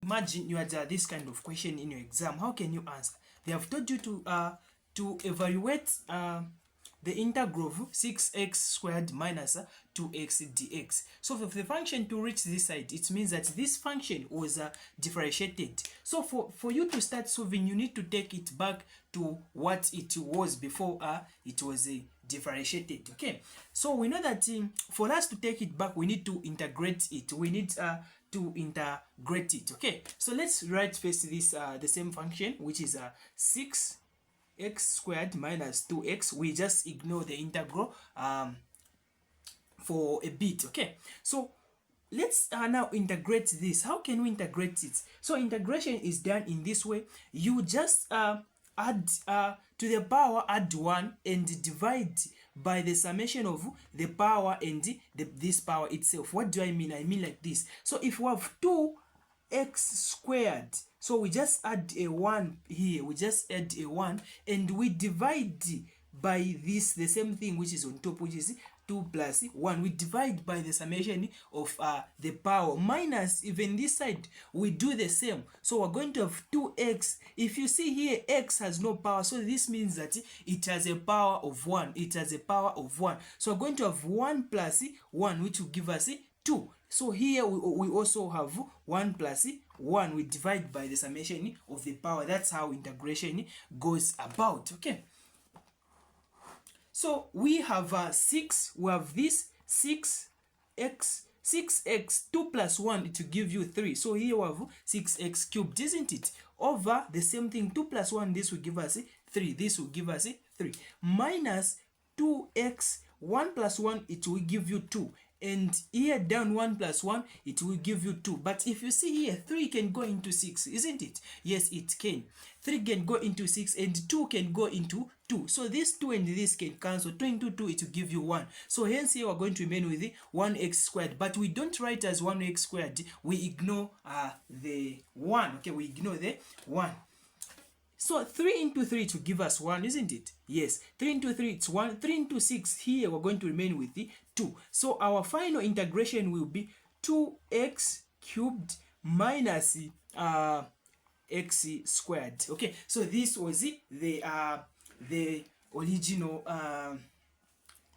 imagine you had this kind of question in your exam. How can you answer? They have told you to evaluate the integral of 6x squared minus 2x dx. So for the function to reach this side, it means that this function was differentiated. So for you to start solving, you need to take it back to what it was before it was differentiated. Okay, so we know that for us to take it back, we need to integrate it. We need to integrate it. Okay, so let's write first this the same function, which is 6x squared minus 2x. We just ignore the integral for a bit. Okay, so let's now integrate this. How can we integrate it? So integration is done in this way. You just add to the power, add 1 and divide by the summation of the power and this power itself. What do I mean? I mean like this. So if we have 2x squared, so we just add a 1 here, we just add a 1 and we divide by this, the same thing which is on top, which is 2 plus 1. We divide by the summation of the power minus, even this side we do the same. So we're going to have 2x. If you see here, x has no power, so this means that it has a power of 1. It has a power of 1. So we're going to have 1 plus 1, which will give us 2. So here we also have 1 plus 1. We divide by the summation of the power. That's how integration goes about. Okay, so we have 6. We have this 6x, 2 plus 1, it will give you 3. So here we have 6x cubed, isn't it? Over the same thing, 2 plus 1, this will give us 3. This will give us 3. Minus 2x, 1 plus 1, it will give you 2. And here down 1 plus 1, it will give you 2. But if you see here, 3 can go into 6, isn't it? Yes, it can. 3 can go into 6 and 2 can go into 2. So this 2 and this can cancel. 2 into 2, it will give you 1. So hence here we're going to remain with the 1x squared. But we don't write as 1x squared. We ignore the 1. Okay, we ignore the 1. So 3 into 3 to give us 1, isn't it? Yes, 3 into 3, it's 1. 3 into 6, here we're going to remain with the 2. So our final integration will be 2x cubed minus x squared. Okay, so this was the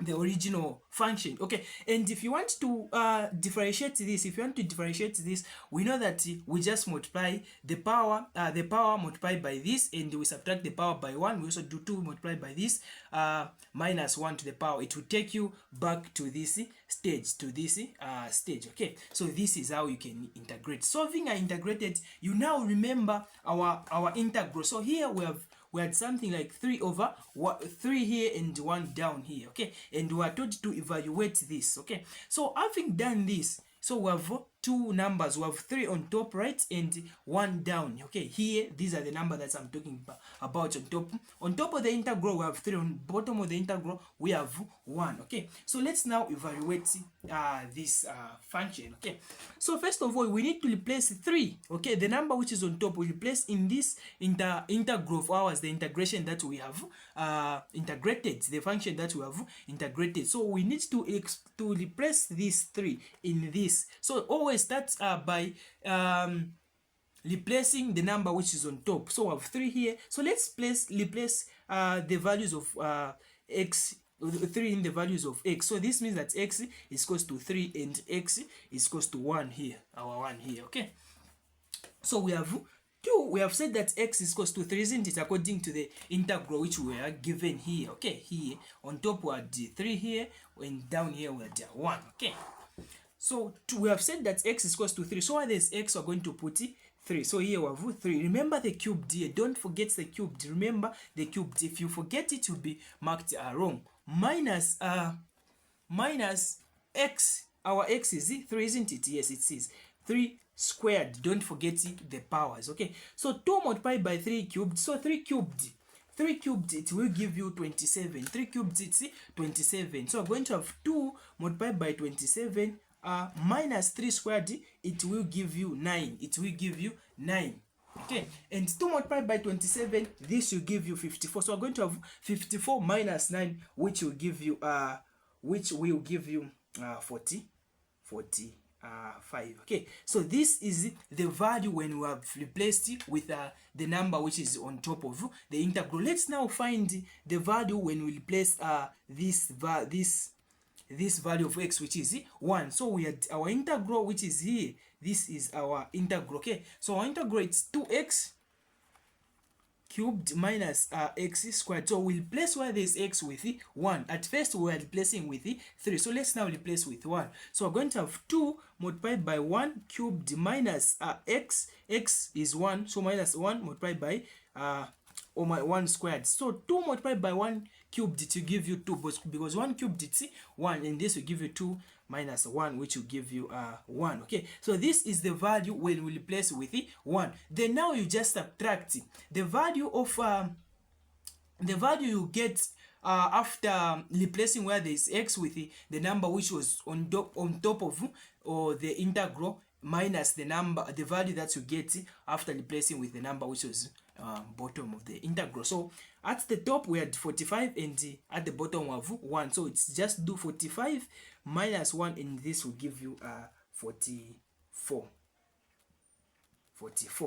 original function. Okay, and if you want to differentiate this, we know that we just multiply the power multiplied by this, and we subtract the power by 1. We also do 2 multiplied by this minus 1 to the power. It will take you back to this stage, Okay, so this is how you can integrate. Solving are integrated, you now remember our integral. So here we had something like 3 over 3 here and 1 down here. Okay, and we are told to evaluate this. Okay, so having done this, so we have two numbers. We have 3 on top right and 1 down. Okay, here these are the numbers that I'm talking about. On top of the integral we have 3. On bottom of the integral we have 1. Okay, so let's now evaluate this function. Okay, so first of all we need to replace 3. Okay, the number which is on top we replace in this integral of ours, the integration that we have integrated, the function that we have integrated. So we need to replace this 3 in this. So always start by replacing the number which is on top. So we have 3 here. So let's replace the values of x, 3 in the values of x. So this means that x is equals to 3 and x is equals to 1 here, our 1 here. Okay, so we have 2. We have said that x is equals to 3, isn't it, according to the integral which we are given here. Okay, here on top we had 3 here, and down here we had 1. Okay, so we have said that x is equals to 3. So where there's x, we're going to put 3. So here we have 3. Remember the cubed here. Don't forget the cubed. Remember the cubed. If you forget it, will be marked wrong. Minus x. Our x is 3, isn't it? Yes, it is 3 squared. Don't forget the powers. Okay, so 2 multiplied by 3 cubed. So 3 cubed, it will give you 27. 3 cubed, it's 27. So we're going to have 2 multiplied by 27 minus 3 squared, it will give you 9. It will give you 9. Okay, and 2 multiplied by 27, this will give you 54. So we're going to have 54 minus 9, which will give you 40. 5. Okay, so this is the value when we have replaced it with the number which is on top of the integral. Let's now find the value when we replace this value of x, which is 1. So we had our integral, which is here. This is our integral. Okay, so our integral is 2x cubed minus x squared. So we'll replace where there's x with 1. At first we were replacing with 3, so let's now replace with 1. So we're going to have 2 multiplied by 1 cubed minus x is 1, so minus 1 multiplied by 1 squared. So 2 multiplied by 1 cubed to give you 2, because 1 cubed it's 1, and this will give you 2 minus 1, which will give you 1. Okay, so this is the value when we replace with 1. Then now you just subtract the value of the value you get after replacing where there is x with the number which was on top of or the integral, minus the value that you get after replacing with the number which was bottom of the integral. So at the top we had 45, and at the bottom we have 1. So it's just do 45 minus 1, and this will give you 44.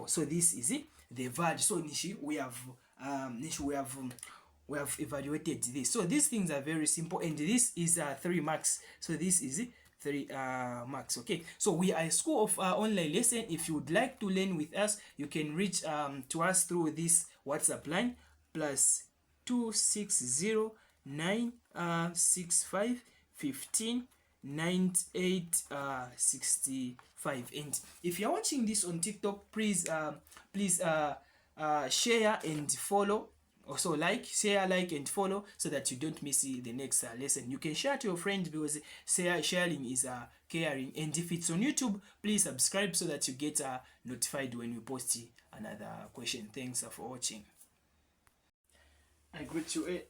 So this is the value. So Nishi, we have evaluated this. So these things are very simple, and this is 3 marks. So this is 3 marks. Okay, so we are a school of online lesson. If you would like to learn with us, you can reach to us through this WhatsApp line, plus 260 965 15 98 65. And if you're watching this on TikTok, please share and follow. Also share, like, and follow, so that you don't miss the next lesson. You can share to your friends, because sharing is caring. And if it's on YouTube, please subscribe so that you get notified when we post another question. Thanks for watching. I greet you.